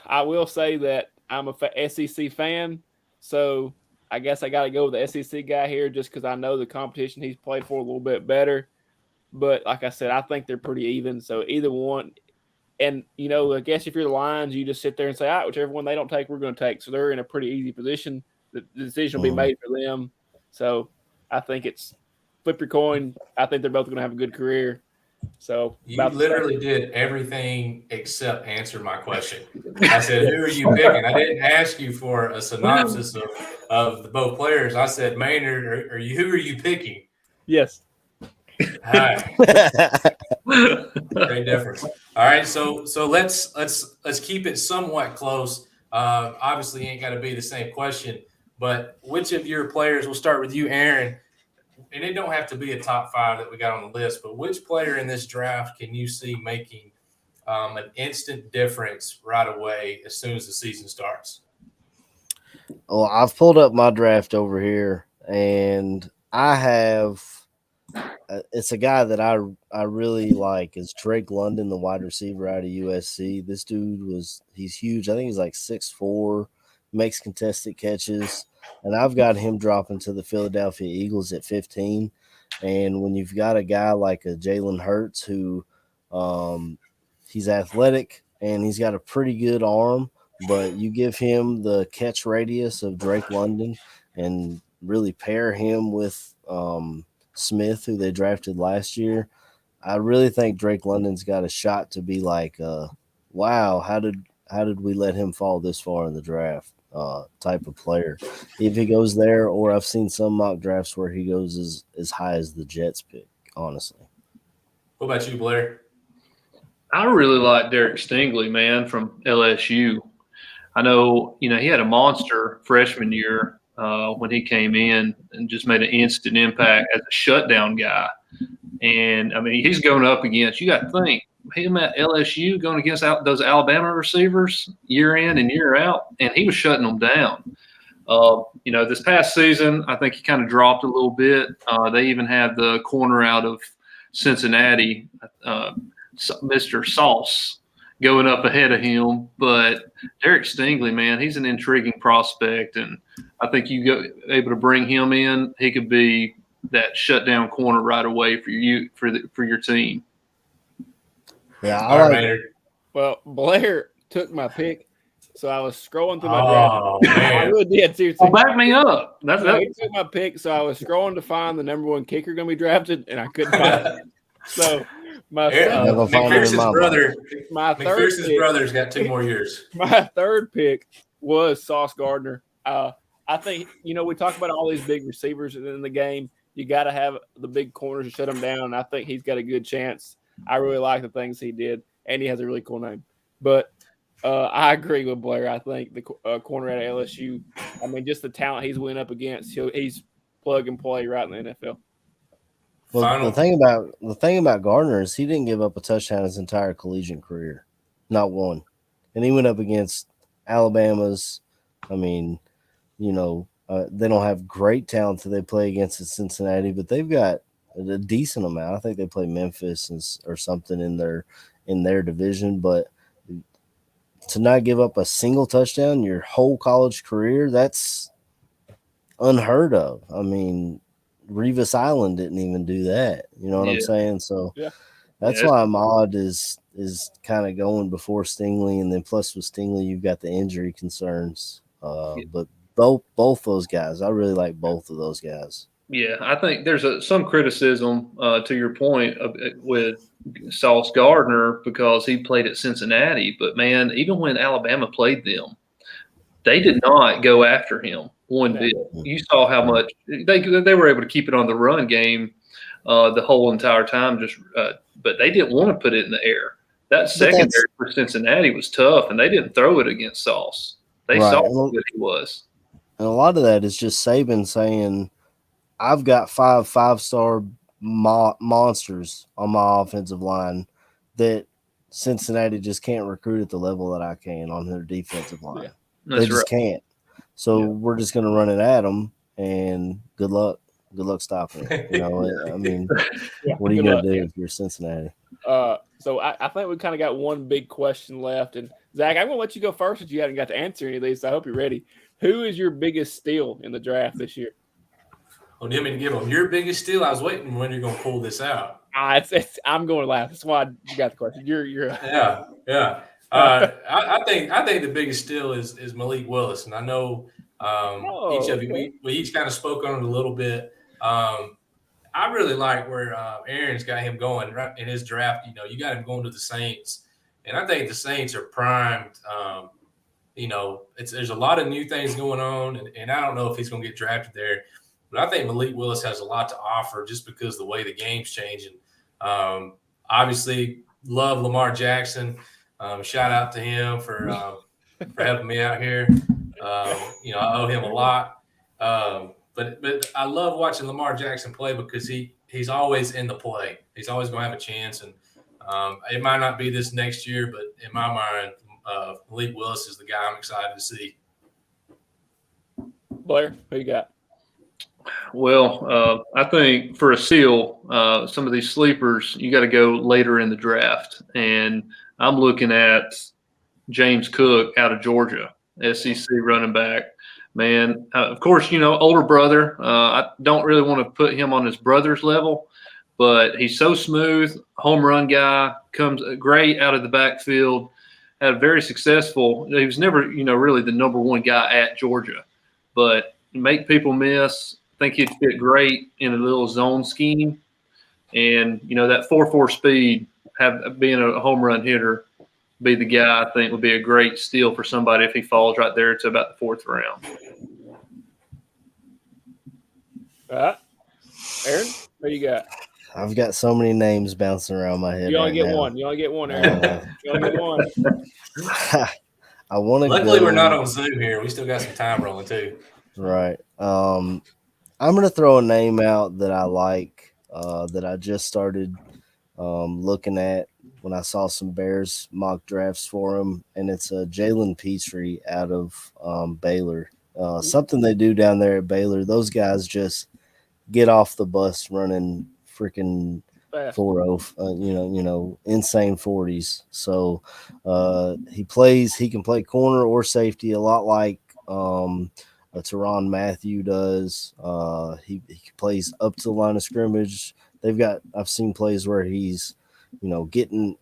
I will say that I'm a SEC fan, so I guess I got to go with the SEC guy here just because I know the competition he's played for a little bit better. But like I said, I think they're pretty even. So either one. And, I guess if you're the Lions, you just sit there and say, all right, whichever one they don't take, we're going to take. So they're in a pretty easy position. The decision will be made for them. So I think it's flip your coin. I think they're both going to have a good career. So you literally did everything except answer my question. I said, who are you picking? I didn't ask you for a synopsis of the both players. I said, Maynard, who are you picking? Yes. All right. Great difference. All right, so let's keep it somewhat close. Obviously, ain't got to be the same question, but which of your players? We'll start with you, Aaron. And it don't have to be a top 5 that we got on the list, but which player in this draft can you see making an instant difference right away as soon as the season starts? Well, I've pulled up my draft over here, and I have it's a guy that I really like. Is Drake London, the wide receiver out of USC. This dude he's huge. I think he's like 6'4", makes contested catches. And I've got him dropping to the Philadelphia Eagles at 15. And when you've got a guy like a Jalen Hurts who he's athletic and he's got a pretty good arm, but you give him the catch radius of Drake London and really pair him with Smith, who they drafted last year, I really think Drake London's got a shot to be like, wow, how did we let him fall this far in the draft type of player. If he goes there, or I've seen some mock drafts where he goes as high as the Jets pick, honestly. What about you, Blair? I really like Derek Stingley, man, from LSU. I know, he had a monster freshman year when he came in and just made an instant impact as a shutdown guy. And, he's going up against – you got to think, him at LSU going against those Alabama receivers year in and year out, and he was shutting them down. This past season, I think he kind of dropped a little bit. They even had the corner out of Cincinnati, Mr. Sauce, going up ahead of him. But Derek Stingley, man, he's an intriguing prospect, and I think able to bring him in, he could be that shutdown corner right away for your team. Yeah, I like it. Well, Blair took my pick, so I was scrolling through my draft. Man. I really did too. Well, back me up. He took my pick, so I was scrolling to find the number 1 kicker going to be drafted, and I couldn't find it. So McPherson's brother's got 2 more years. My third pick was Sauce Gardner. I think, we talk about all these big receivers in the game. You got to have the big corners to shut them down. I think he's got a good chance. I really like the things he did, and he has a really cool name. But I agree with Blair. I think the corner at LSU, just the talent he's went up against, he's plug and play right in the NFL. Well, the thing about Gardner is he didn't give up a touchdown his entire collegiate career, not one, and he went up against Alabama's. They don't have great talent that they play against at Cincinnati, but they've got a decent amount. I think they play Memphis or something in their division, but to not give up a single touchdown your whole college career, that's unheard of. Revis Island didn't even do that. You know what I'm saying? So that's why Ahmad is kind of going before Stingley, and then plus with Stingley, you've got the injury concerns. But both those guys, I really like both of those guys. Yeah, I think there's some criticism to your point with Sauce Gardner because he played at Cincinnati. But, man, even when Alabama played them, they did not go after him one bit. You saw how much they were able to keep it on the run game the whole entire time. But they didn't want to put it in the air. That secondary for Cincinnati was tough, and they didn't throw it against Sauce. They saw how good he was. And a lot of that is just Saban saying, I've got 5 five-star monsters on my offensive line that Cincinnati just can't recruit at the level that I can on their defensive line. Yeah, they just can't. So we're just going to run it at them, and good luck. Good luck stopping it. What are you going to do if you're Cincinnati? So I think we kind of got one big question left. And, Zach, I'm going to let you go first since you haven't got to answer any of these. So I hope you're ready. Who is your biggest steal in the draft this year? Oh, do you want me to give them your biggest steal? I was waiting when you're going to pull this out. I'm going to laugh. That's why you got the question. You're Yeah. I think the biggest steal is Malik Willis, and I know each of you we each kind of spoke on it a little bit. I really like where Aaron's got him going right in his draft. You got him going to the Saints, and I think the Saints are primed. There's a lot of new things going on, and I don't know if he's going to get drafted there, but I think Malik Willis has a lot to offer just because of the way the game's changing. Obviously, love Lamar Jackson. Shout out to him for helping me out here. I owe him a lot. But I love watching Lamar Jackson play because he's always in the play. He's always going to have a chance, and it might not be this next year, but in my mind, Malik Willis is the guy I'm excited to see. Blair, who you got? Well, I think for a steal, some of these sleepers, you got to go later in the draft. And I'm looking at James Cook out of Georgia, SEC running back. Man, of course, older brother. I don't really want to put him on his brother's level, but he's so smooth, home run guy, comes great out of the backfield, had very successful. He was never, really the number one guy at Georgia, but make people miss. I think he'd fit great in a little zone scheme. And, that 4.4 speed, being a home run hitter, be the guy I think would be a great steal for somebody if he falls right there to about the fourth round. All right. Aaron, what you got? I've got so many names bouncing around my head. You only right get now. one. You only get one, Aaron. You only get one. I want to. Luckily, we're not on Zoom here. We still got some time rolling too. Right. I'm going to throw a name out that I like, that I just started looking at when I saw some Bears mock drafts for him, and it's Jalen Petre out of Baylor. Something they do down there at Baylor, those guys just get off the bus running freaking 4.0, insane 40s. So he can play corner or safety a lot like Tyrann Mathieu does. He plays up to the line of scrimmage. I've seen plays where he's, getting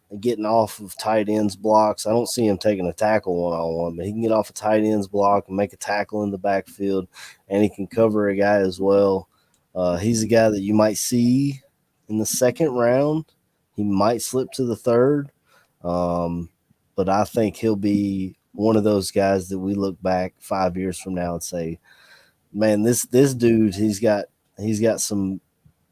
off of tight ends blocks. I don't see him taking a tackle one-on-one, but he can get off a tight ends block and make a tackle in the backfield, and he can cover a guy as well. He's a guy that you might see in the second round. He might slip to the third, but I think he'll be one of those guys that we look back 5 years from now and say, man, this dude, he's got some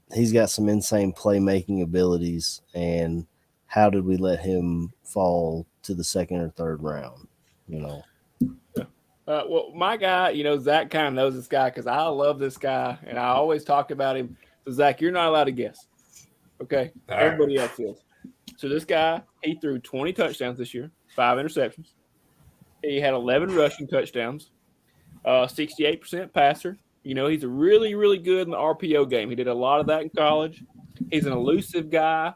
insane playmaking abilities, and how did we let him fall to the second or third round? Well, my guy, Zach kind of knows this guy because I love this guy, and I always talk about him. So, Zach, you're not allowed to guess. Okay? All right. Everybody else is. So, this guy, he threw 20 touchdowns this year, 5 interceptions. He had 11 rushing touchdowns, 68% passer. He's really, really good in the RPO game. He did a lot of that in college. He's an elusive guy,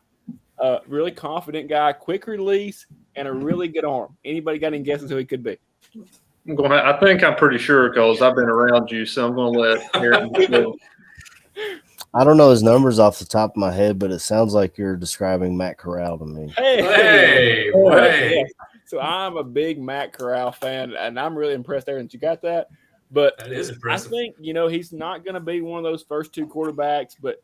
a really confident guy, quick release, and a really good arm. Anybody got any guesses who he could be? I think I'm pretty sure because I've been around you, so I'm going to let Aaron go. I don't know his numbers off the top of my head, but it sounds like you're describing Matt Corral to me. Hey. Yeah. So I'm a big Matt Corral fan, and I'm really impressed, Aaron, that you got that. But That is impressive. I think, he's not going to be one of those first two quarterbacks, but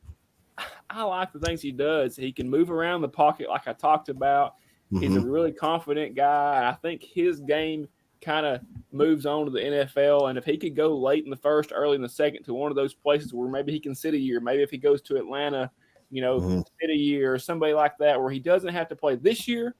I like the things he does. He can move around the pocket like I talked about. Mm-hmm. He's a really confident guy. And I think his game kind of moves on to the NFL. And if he could go late in the first, early in the second to one of those places where maybe he can sit a year, maybe if he goes to Atlanta, sit a year or somebody like that where he doesn't have to play this year,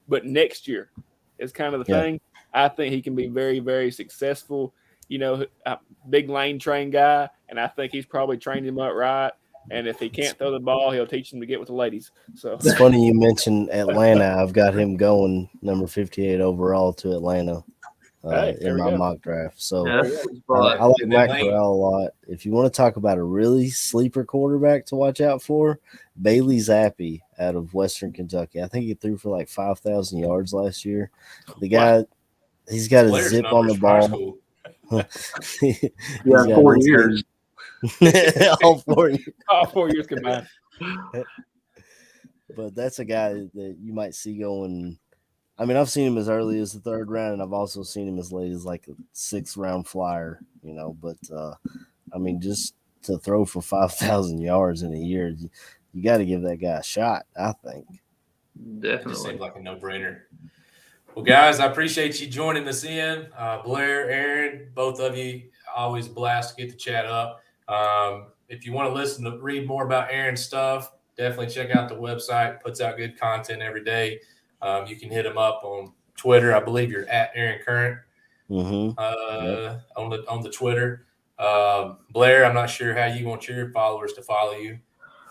but next year is kind of the thing. I think he can be very, very successful. A big lane train guy, and I think he's probably trained him up right. And if he can't throw the ball, he'll teach him to get with the ladies. So it's funny you mentioned Atlanta. I've got him going number 58 overall to Atlanta in my mock draft. So I like Matt Corral a lot. If you want to talk about a really sleeper quarterback to watch out for, Bailey Zappi out of Western Kentucky. I think he threw for like 5,000 yards last year. The guy, he's got a zip on the ball. Yeah, 4 years. All 4 years. All 4 years combined. But that's a guy that you might see going. I mean, I've seen him as early as the 3rd round, and I've also seen him as late as like a 6th round flyer, But I mean, just to throw for 5,000 yards in a year, you got to give that guy a shot, I think. Definitely. It seems like a no-brainer. Well, guys, I appreciate you joining us in. Blair, Aaron, both of you, always a blast to get to chat up. If you want to read more about Aaron's stuff, definitely check out the website. Puts out good content every day. You can hit him up on Twitter. I believe you're at Aaron Current Yep. on the Twitter. Blair, I'm not sure how you want your followers to follow you.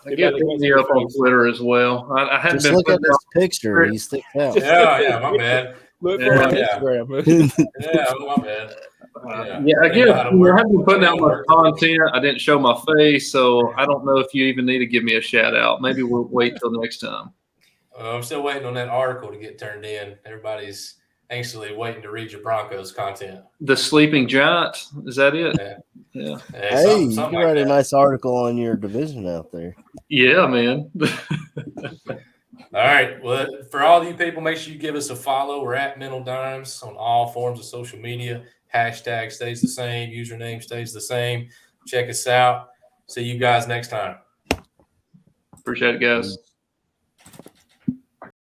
I get me up on Twitter as well. I hadn't Just been look at putting this picture. He sticks out. Yeah, my bad. Look for my Instagram. Yeah, my bad. I guess I haven't been putting out my content. I didn't show my face, so I don't know if you even need to give me a shout out. Maybe we'll wait till next time. I'm still waiting on that article to get turned in. Everybody's anxiously waiting to read your Broncos content. The Sleeping Giant, is that it? Yeah. Hey, you can write a nice article on your division out there. Yeah, man. All right. Well, for all you people, make sure you give us a follow. We're at Mental Dimes on all forms of social media. Hashtag stays the same. Username stays the same. Check us out. See you guys next time. Appreciate it, guys.